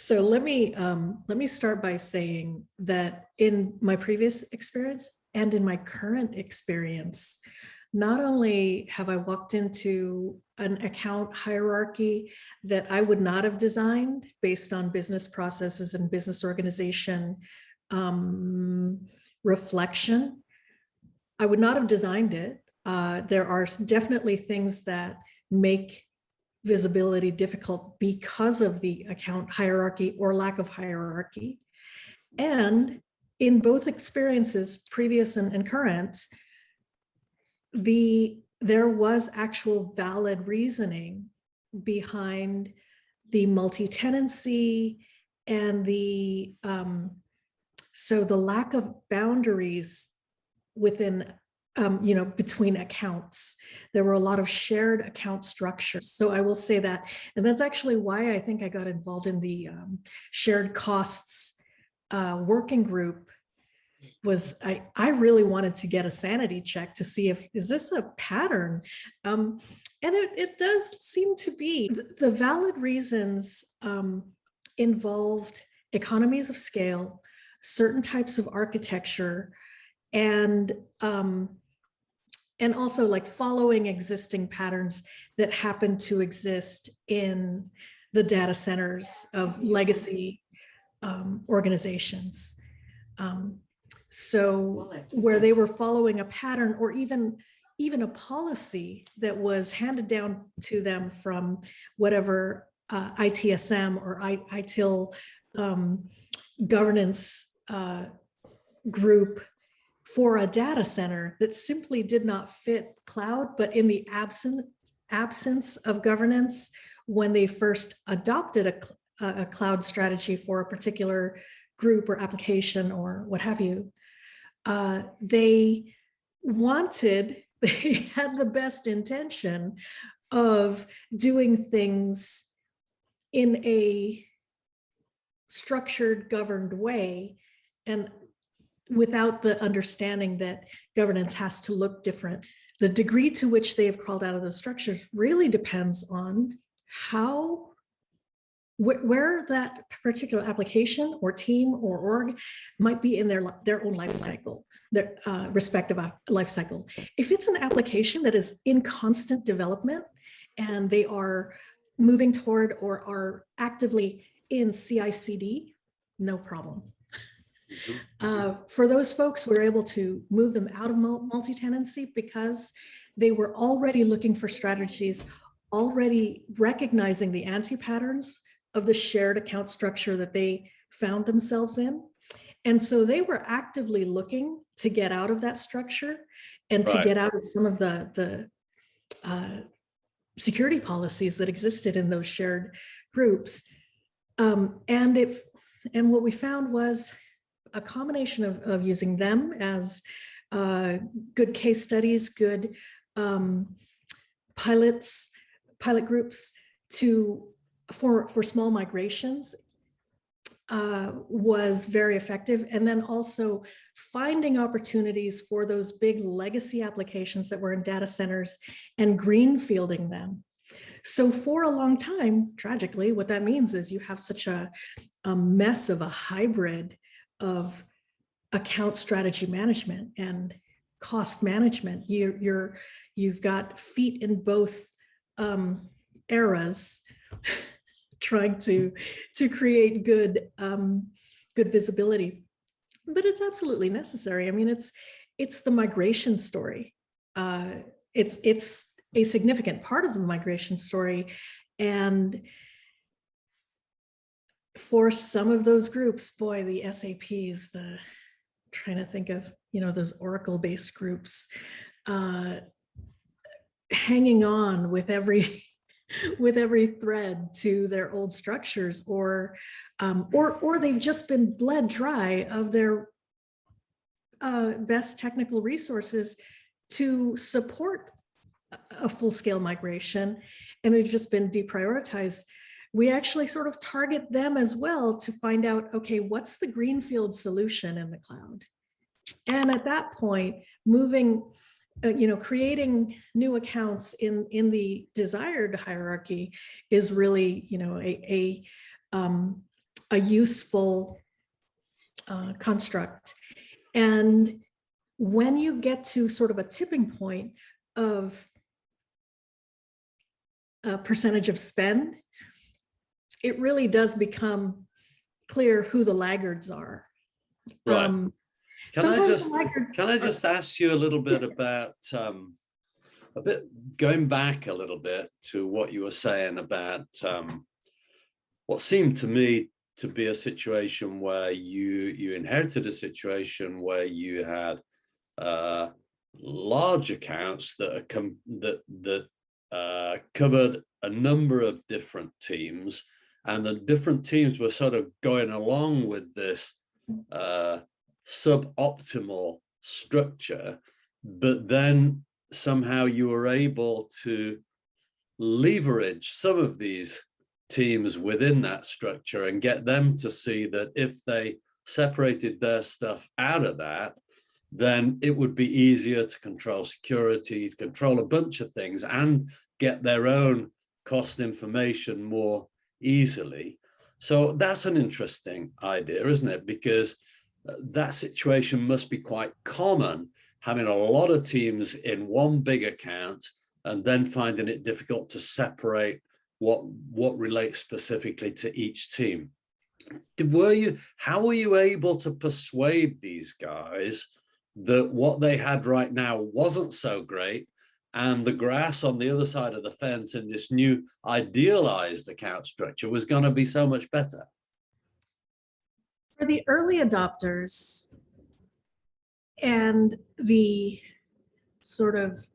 So let me start by saying that in my previous experience and in my current experience, not only have I walked into an account hierarchy that I would not have designed based on business processes and business organization reflection, I would not have designed it. There are definitely things that make visibility difficult because of the account hierarchy or lack of hierarchy. And in both experiences, previous and current, there was actual valid reasoning behind the multi-tenancy and the lack of boundaries within between accounts. There were a lot of shared account structures. So I will say that, and that's actually why I think I got involved in the shared costs working group. Was I really wanted to get a sanity check to see is this a pattern? And it does seem to be. The valid reasons involved economies of scale, certain types of architecture, and also like following existing patterns that happen to exist in the data centers of legacy organizations. So where they were following a pattern or even a policy that was handed down to them from whatever ITSM or ITIL governance group for a data center that simply did not fit cloud, but in the absence of governance, when they first adopted a cloud strategy for a particular group or application or what have you, they had the best intention of doing things in a structured, governed way, and without the understanding that governance has to look different. The degree to which they have crawled out of those structures really depends on where that particular application or team or org might be in their own life cycle, their respective life cycle. If it's an application that is in constant development and they are moving toward or are actively in CI/CD, no problem. For those folks, we're able to move them out of multi-tenancy because they were already looking for strategies, already recognizing the anti-patterns of the shared account structure that they found themselves in. And so they were actively looking to get out of that structure and to get out of some of the security policies that existed in those shared groups. And what we found was a combination of using them as good case studies, good pilot groups for small migrations was very effective. And then also finding opportunities for those big legacy applications that were in data centers and greenfielding them. So for a long time, tragically, what that means is you have such a mess of a hybrid of account strategy management and cost management. You've got feet in both eras, trying to create good visibility, but it's absolutely necessary. I mean, it's the migration story. It's a significant part of the migration story, and for some of those groups, boy, the SAPs, trying to think of, those Oracle-based groups, hanging on with every thread to their old structures, or they've just been bled dry of their best technical resources to support a full-scale migration, and they've just been deprioritized. We actually sort of target them as well to find out, okay, what's the greenfield solution in the cloud? And at that point, creating new accounts in the desired hierarchy is really, a useful construct. And when you get to sort of a tipping point of a percentage of spend, it really does become clear who the laggards are. Right. Can I just ask you a little bit about going back a little bit to what you were saying about what seemed to me to be a situation where you inherited a situation where you had large accounts that covered a number of different teams, and the different teams were sort of going along with this suboptimal structure, but then somehow you were able to leverage some of these teams within that structure and get them to see that if they separated their stuff out of that, then it would be easier to control security, control a bunch of things, and get their own cost information more easily. So that's an interesting idea, isn't it? Because that situation must be quite common, having a lot of teams in one big account and then finding it difficult to separate what relates specifically to each team. How were you able to persuade these guys that what they had right now wasn't so great, and the grass on the other side of the fence in this new idealized account structure was going to be so much better? For the early adopters and the sort of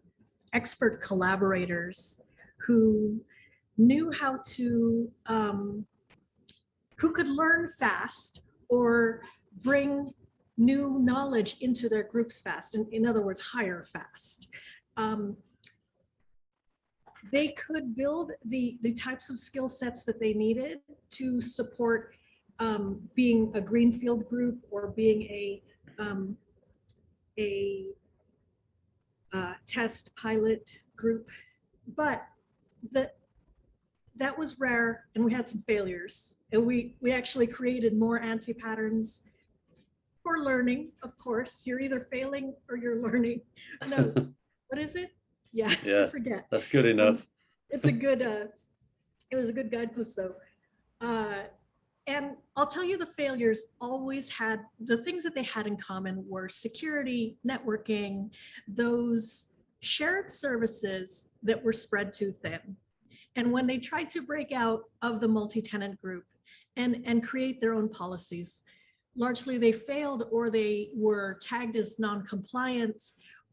expert collaborators who knew how to, who could learn fast or bring new knowledge into their groups fast, and in other words, hire fast. They could build the types of skill sets that they needed to support being a greenfield group or being a test pilot group, but that was rare, and we had some failures, and we actually created more anti-patterns for learning. Of course, you're either failing or you're learning. No, what is it? Yeah, I forget. That's good enough. It's a good. It was a good guidepost, though. And I'll tell you, the failures always had, the things that they had in common were security, networking, those shared services that were spread too thin. And when they tried to break out of the multi-tenant group and create their own policies, largely they failed, or they were tagged as non-compliant,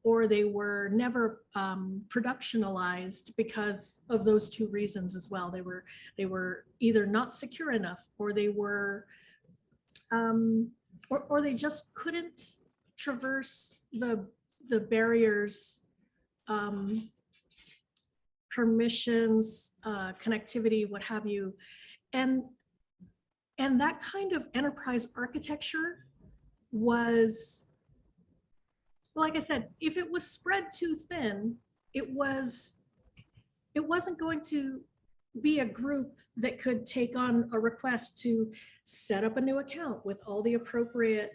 or they were never productionalized because of those two reasons as well. They were either not secure enough, or they were, or they just couldn't traverse the barriers, permissions, connectivity, what have you, and that kind of enterprise architecture was, like I said, if it was spread too thin, it wasn't going to be a group that could take on a request to set up a new account with all the appropriate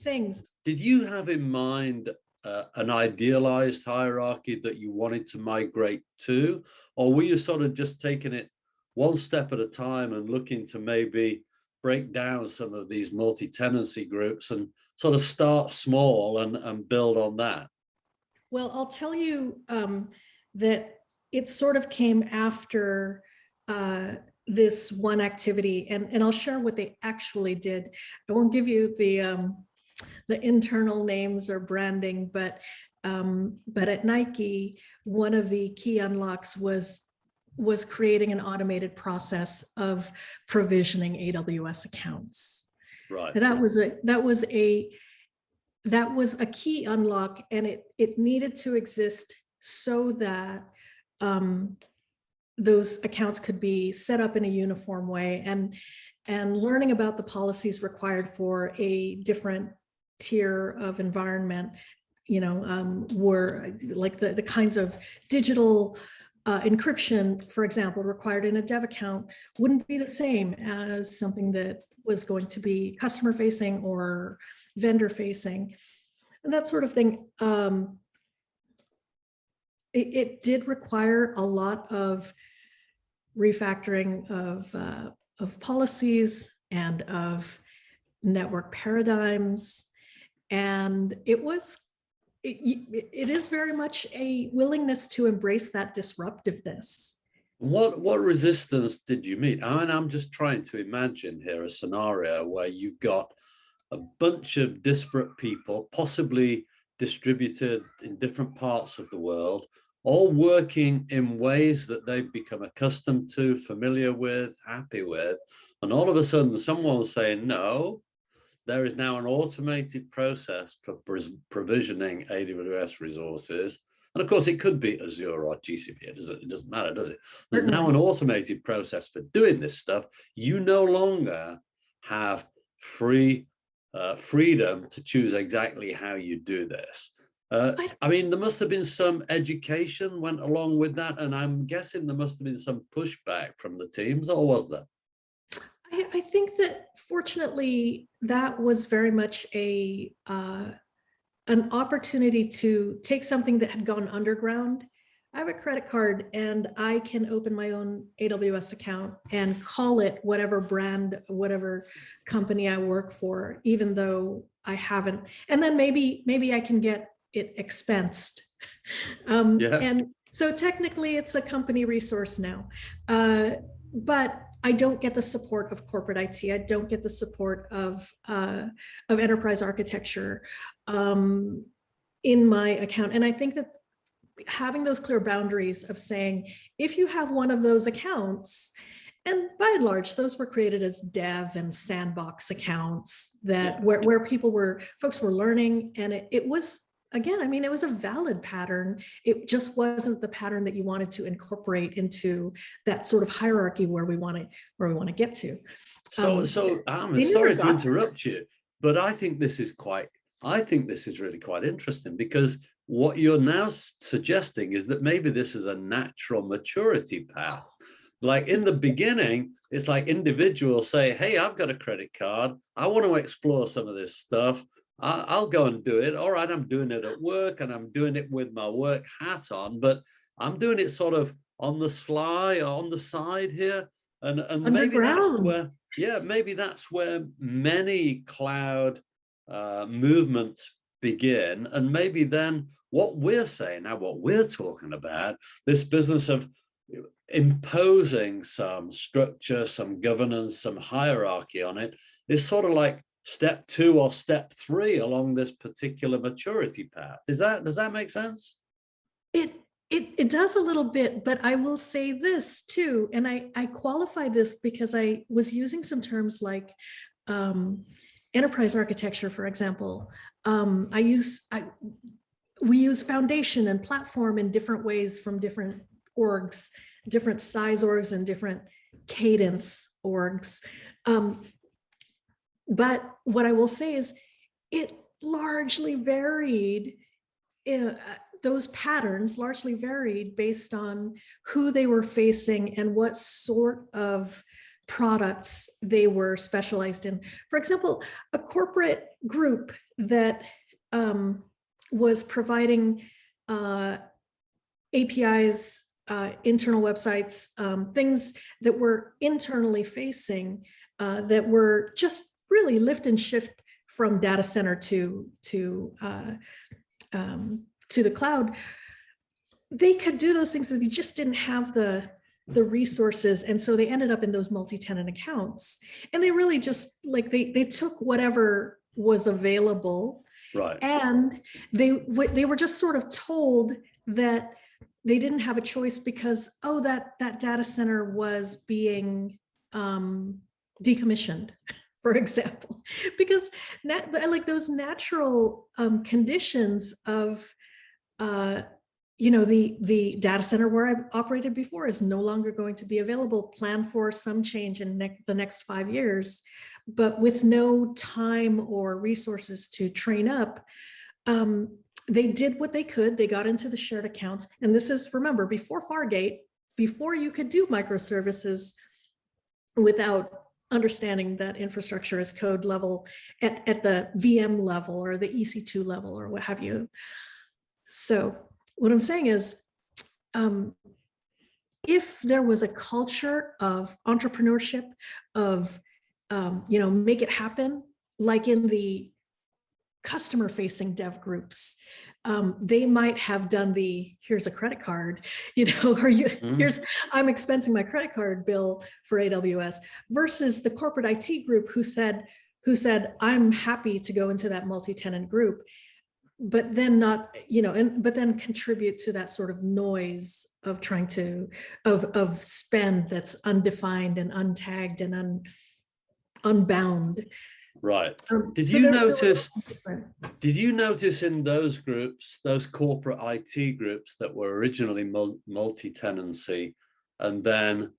things. Did you have in mind an idealized hierarchy that you wanted to migrate to, or were you sort of just taking it one step at a time and looking to maybe break down some of these multi-tenancy groups and sort of start small and build on that? Well, I'll tell you that it sort of came after this one activity, and I'll share what they actually did. I won't give you the internal names or branding, but at Nike, one of the key unlocks was creating an automated process of provisioning AWS accounts. Right. That was a key unlock, and it needed to exist so that those accounts could be set up in a uniform way, and learning about the policies required for a different tier of environment, were like the kinds of digital encryption, for example, required in a dev account wouldn't be the same as something that was going to be customer facing or vendor facing, and that sort of thing. It did require a lot of refactoring of policies and of network paradigms, and it is very much a willingness to embrace that disruptiveness. What resistance did you meet? I mean, I'm just trying to imagine here a scenario where you've got a bunch of disparate people, possibly distributed in different parts of the world, all working in ways that they've become accustomed to, familiar with, happy with. And all of a sudden, someone's saying, no, there is now an automated process for provisioning AWS resources. And of course, it could be Azure or GCP. It doesn't matter, does it? There's now an automated process for doing this stuff. You no longer have freedom to choose exactly how you do this. I mean, there must have been some education went along with that, and I'm guessing there must have been some pushback from the teams, or was there? I think that fortunately that was very much an opportunity to take something that had gone underground. I have a credit card and I can open my own AWS account and call it whatever brand, whatever company I work for, even though I haven't. And then maybe I can get it expensed. And so technically it's a company resource now. But I don't get the support of corporate IT. I don't get the support of enterprise architecture in my account. And I think that having those clear boundaries of saying, if you have one of those accounts, and by and large, those were created as dev and sandbox accounts that where folks were learning, and it was, again, I mean, it was a valid pattern. It just wasn't the pattern that you wanted to incorporate into that sort of hierarchy where we want to get to. I'm sorry to interrupt you, but I think this is really quite interesting, because what you're now suggesting is that maybe this is a natural maturity path. Like in the beginning, it's like individuals say, hey, I've got a credit card. I want to explore some of this stuff. I'll go and do it. All right, I'm doing it at work and I'm doing it with my work hat on, but I'm doing it sort of on the sly or on the side here. And maybe that's where many cloud movements begin. And maybe then what we're saying now, what we're talking about, this business of imposing some structure, some governance, some hierarchy on it, is sort of like step 2 or step 3 along this particular maturity path. Does that make sense? It does a little bit, but I will say this too, and I qualify this because I was using some terms like enterprise architecture, for example. We use foundation and platform in different ways from different orgs, different size orgs and different cadence orgs. But what I will say is it largely varied. Those patterns largely varied based on who they were facing and what sort of products they were specialized in. For example, a corporate group that was providing APIs, internal websites, things that were internally facing, that were just really lift and shift from data center to the cloud. They could do those things, but they just didn't have the resources, and so they ended up in those multi-tenant accounts. And they really just like they took whatever was available. Right. And they were just sort of told that they didn't have a choice because, oh, that data center was being decommissioned, for example, because like those natural conditions of, the data center where I operated before is no longer going to be available. Plan for some change in the next 5 years, but with no time or resources to train up. they did what they could. They got into the shared accounts. And this is, remember, before Fargate, before you could do microservices without understanding that infrastructure as code level at the VM level or the EC2 level or what have you. So what I'm saying is, if there was a culture of entrepreneurship, of make it happen, like in the customer-facing dev groups, they might have done the here's a credit card, or here's I'm expensing my credit card bill for AWS, versus the corporate IT group who said I'm happy to go into that multi-tenant group, but then not, but then contribute to that sort of noise of trying to of spend that's undefined and untagged and unbound. Right. Did So you notice in those groups, those corporate IT groups that were originally multi-tenancy and then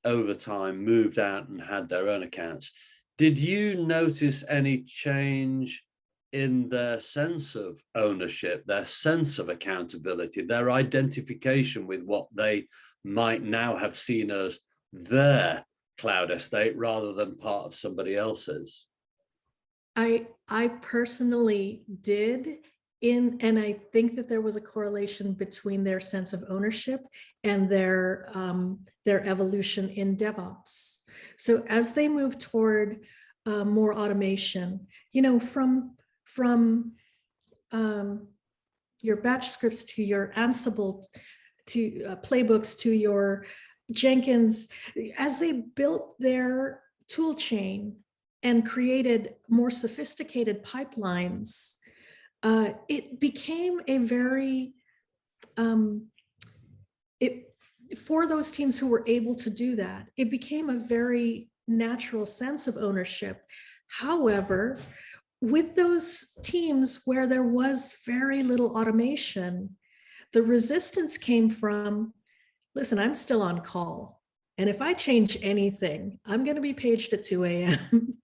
over time moved out and had their own accounts, did you notice any change in their sense of ownership, their sense of accountability, their identification with what they might now have seen as their cloud estate rather than part of somebody else's? I personally did, and I think that there was a correlation between their sense of ownership and their evolution in DevOps. So as they move toward more automation, from your batch scripts to your Ansible, to playbooks, to your Jenkins, as they built their tool chain and created more sophisticated pipelines, it became a very, for those teams who were able to do that, it became a very natural sense of ownership. However, with those teams where there was very little automation, the resistance came from, listen, I'm still on call. And if I change anything, I'm going to be paged at 2 a.m.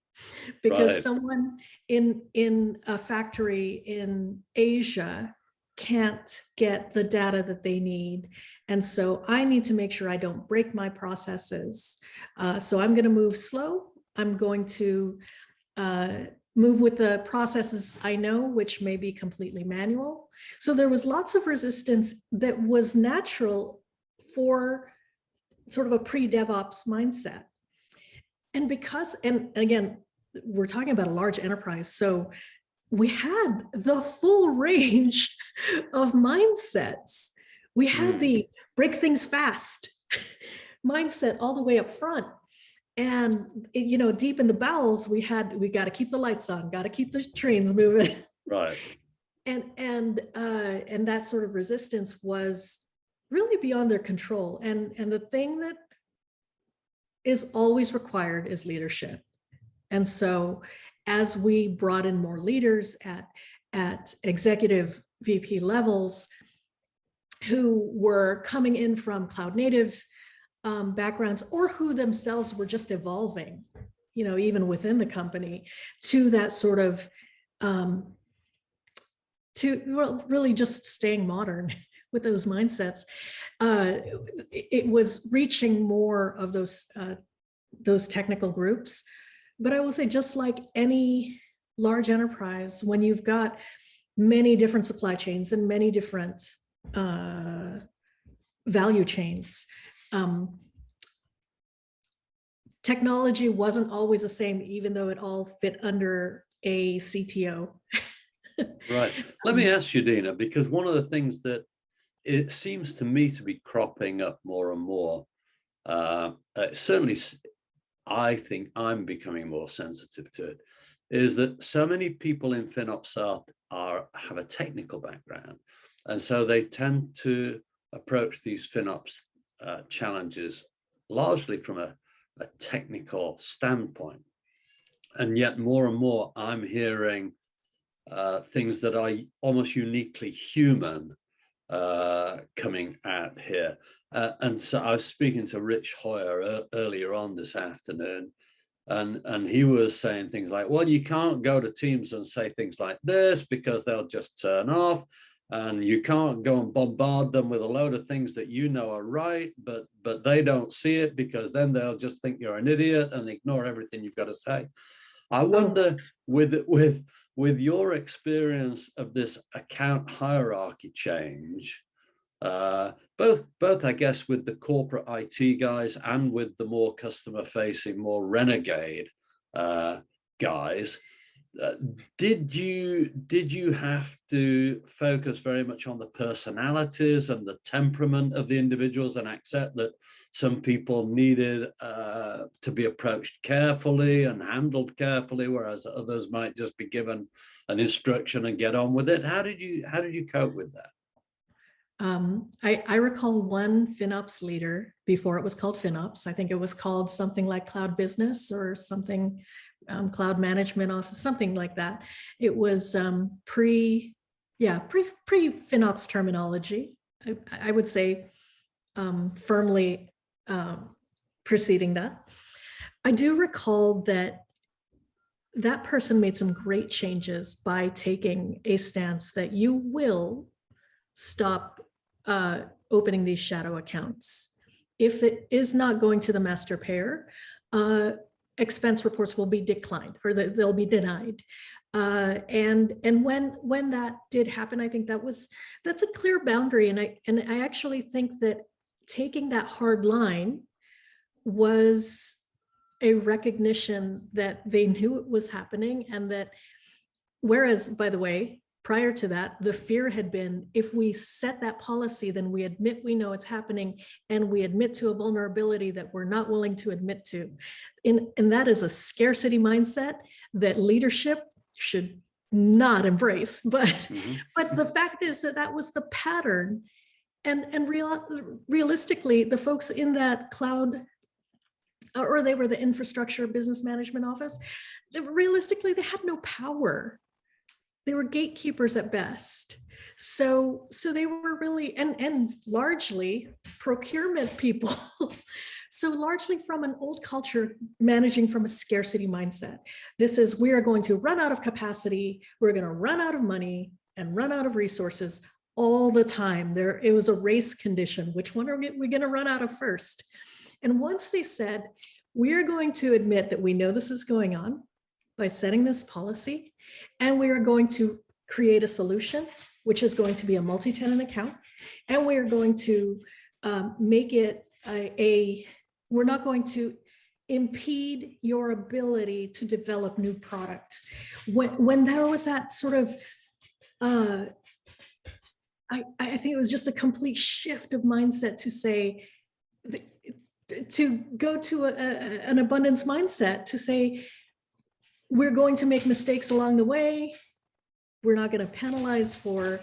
because Right. someone in a factory in Asia can't get the data that they need. And so I need to make sure I don't break my processes. So I'm going to move slow. I'm going to move with the processes I know, which may be completely manual. So there was lots of resistance that was natural for sort of a pre-DevOps mindset. And because, and again, we're talking about a large enterprise, so we had the full range of mindsets. We had the break things fast mindset all the way up front. And, deep in the bowels, we got to keep the lights on, got to keep the trains moving. Right. And that sort of resistance was really beyond their control. And the thing that is always required is leadership. And so as we brought in more leaders at executive VP levels who were coming in from cloud native backgrounds, or who themselves were just evolving, even within the company, to that sort of, really just staying modern with those mindsets, it was reaching more of those technical groups. But I will say, just like any large enterprise, when you've got many different supply chains and many different value chains, technology wasn't always the same, even though it all fit under a CTO. Right. Let me ask you, Deana, because one of the things that it seems to me to be cropping up more and more, certainly I think I'm becoming more sensitive to it, is that so many people in FinOps have a technical background. And so they tend to approach these FinOps challenges largely from a technical standpoint. And yet more and more I'm hearing things that are almost uniquely human coming out here. And so I was speaking to Rich Hoyer earlier on this afternoon, and he was saying things like, well, you can't go to teams and say things like this because they'll just turn off. and you can't go and bombard them with a load of things that you know are right, but they don't see it, because then they'll just think you're an idiot and ignore everything you've got to say. I wonder, with your experience of this account hierarchy change, both I guess with the corporate IT guys and with the more customer facing, more renegade guys, did you have to focus very much on the personalities and the temperament of the individuals, and accept that some people needed to be approached carefully and handled carefully, whereas others might just be given an instruction and get on with it? How did you cope with that? I recall one FinOps leader before it was called FinOps. I think it was called something like Cloud Business or something, Cloud Management Office, something like that. It was pre FinOps terminology. I would say firmly preceding that. I do recall that person made some great changes by taking a stance that you will stop opening these shadow accounts. If it is not going to the master payer, expense reports will be declined, or they'll be denied. And when that did happen, I think that's a clear boundary. And I actually think that taking that hard line was a recognition that they knew it was happening, and that, whereas, by the way, prior to that, the fear had been, if we set that policy, then we admit we know it's happening, and we admit to a vulnerability that we're not willing to admit to. And that is a scarcity mindset that leadership should not embrace. But the fact is that was the pattern. And realistically, the folks in that cloud, or they were the infrastructure business management office, realistically, they had no power. They were gatekeepers at best. So they were really, and largely procurement people. So largely from an old culture, managing from a scarcity mindset. This is, we are going to run out of capacity, we're going to run out of money and run out of resources all the time. It was a race condition. Which one are we going to run out of first? And once they said, we are going to admit that we know this is going on by setting this policy, and we are going to create a solution, which is going to be a multi-tenant account. And we are going to make it we're not going to impede your ability to develop new product. When there was that sort of, I think it was just a complete shift of mindset to say, to go to an abundance mindset, to say, we're going to make mistakes along the way. We're not going to penalize for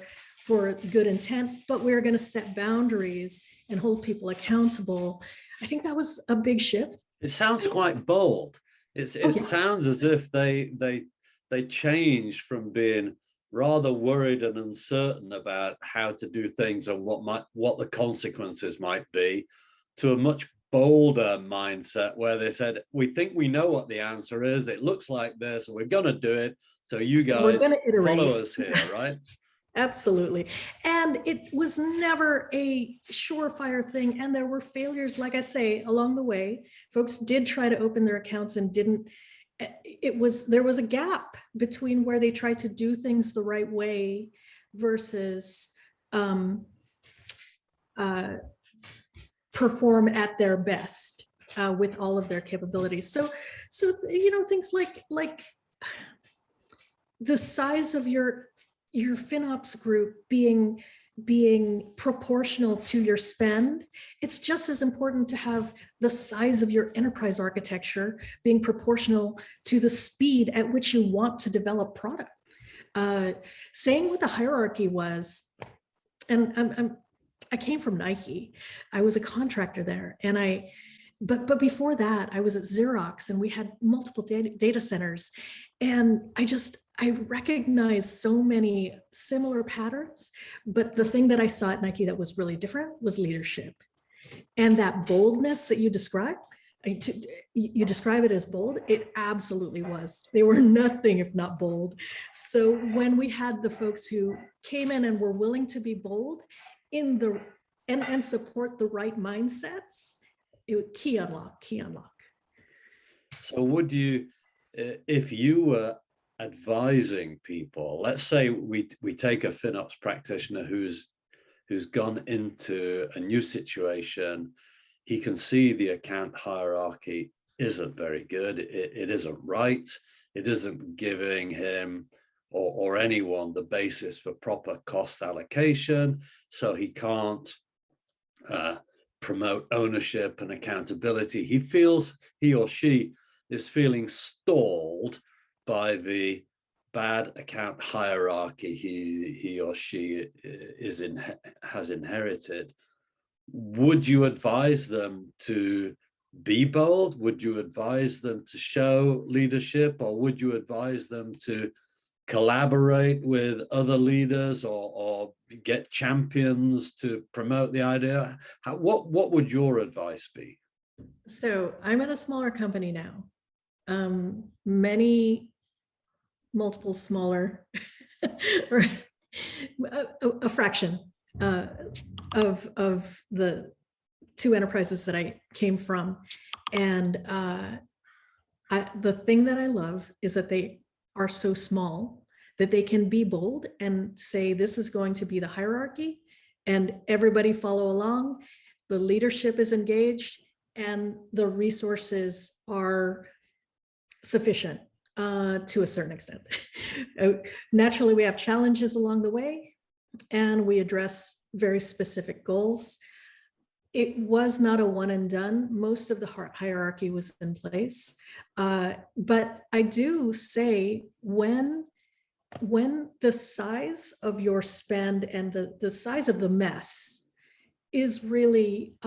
good intent, but we're going to set boundaries and hold people accountable. I think that was a big shift. It sounds quite bold. It sounds as if they changed from being rather worried and uncertain about how to do things and what the consequences might be, to a much bolder mindset where they said, we think we know what the answer is, it looks like this, and we're going to do it, so you guys follow us here, right? Absolutely. And it was never a surefire thing, and there were failures, like I say, along the way. Folks did try to open their accounts and didn't. There was a gap between where they tried to do things the right way versus perform at their best with all of their capabilities. So things like the size of your FinOps group being proportional to your spend. It's just as important to have the size of your enterprise architecture being proportional to the speed at which you want to develop product. Saying what the hierarchy was, and I came from Nike. I was a contractor there, and but before that, I was at Xerox, and we had multiple data centers, and I recognized so many similar patterns. But the thing that I saw at Nike that was really different was leadership, and that boldness that you described. You describe it as bold. It absolutely was. They were nothing if not bold. So when we had the folks who came in and were willing to be bold in the and support the right mindsets, key unlock. So would you, if you were advising people, let's say we take a FinOps practitioner who's gone into a new situation, he can see the account hierarchy isn't very good, it isn't right, it isn't giving him or anyone the basis for proper cost allocation, so he can't promote ownership and accountability. He or she is feeling stalled by the bad account hierarchy he or she has inherited. Would you advise them to be bold? Would you advise them to show leadership, or would you advise them to collaborate with other leaders or get champions to promote the idea? What would your advice be? So I'm at a smaller company now. Many multiple smaller, or a fraction of the two enterprises that I came from. And the thing that I love is that they are so small that they can be bold and say, this is going to be the hierarchy, and everybody follow along. The leadership is engaged and the resources are sufficient to a certain extent. Naturally, we have challenges along the way and we address very specific goals. It was not a one and done. Most of the hierarchy was in place. But I do say when the size of your spend and the size of the mess is really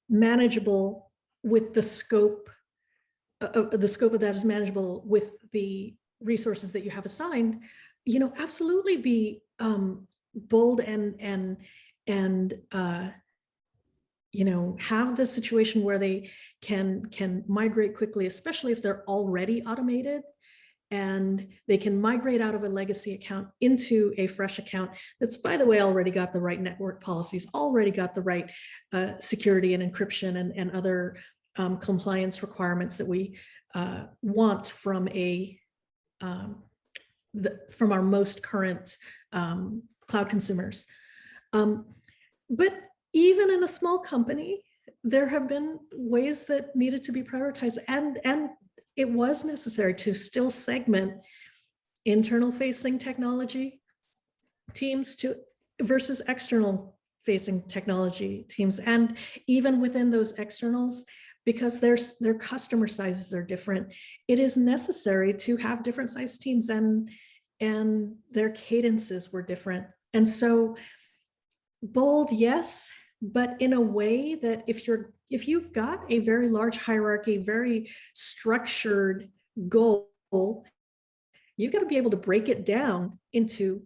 manageable with the scope of that is manageable with the resources that you have assigned, absolutely be bold and have the situation where they can migrate quickly, especially if they're already automated, and they can migrate out of a legacy account into a fresh account that's, by the way, already got the right network policies, already got the right security and encryption and other compliance requirements that we want from from our most current cloud consumers. But even in a small company, there have been ways that needed to be prioritized, and it was necessary to still segment internal facing technology teams versus external facing technology teams. And even within those externals, because their customer sizes are different, it is necessary to have different size teams, and their cadences were different. And so bold, yes, but in a way that if you've got a very large hierarchy, very structured goal, you've got to be able to break it down into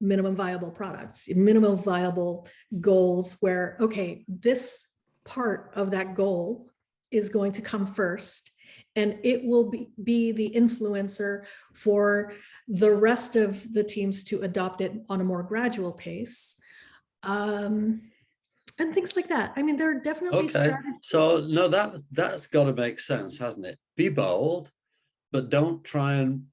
minimum viable products, minimum viable goals, where, okay, this part of that goal is going to come first, and it will be the influencer for the rest of the teams to adopt it on a more gradual pace. And things like that. I mean, there are definitely strategies. So no, that's got to make sense, hasn't it? Be bold, but don't try and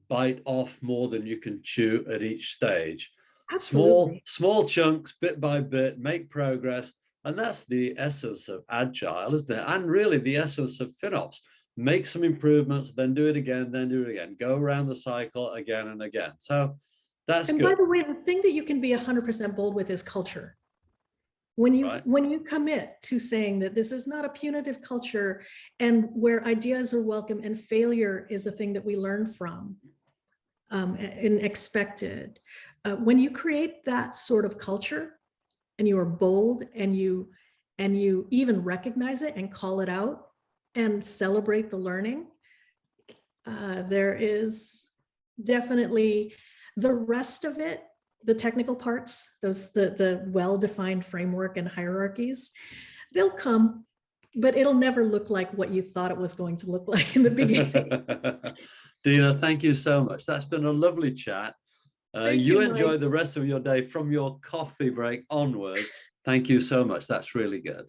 bite off more than you can chew at each stage. Absolutely. Small chunks, bit by bit, make progress. And that's the essence of agile, isn't it? And really the essence of FinOps. Make some improvements, then do it again, then do it again. Go around the cycle again and again. So that's good. And by the way, the thing that you can be 100% bold with is culture. When you commit to saying that this is not a punitive culture, and where ideas are welcome and failure is a thing that we learn from and expected, when you create that sort of culture and you are bold and you even recognize it and call it out and celebrate the learning, there is definitely the rest of it. The technical parts, the well-defined framework and hierarchies, They'll come, but it'll never look like what you thought it was going to look like in the beginning. Deana, thank you so much. That's been a lovely chat. You enjoy Mike. the rest of your day from your coffee break onwards. Thank you so much. That's really good.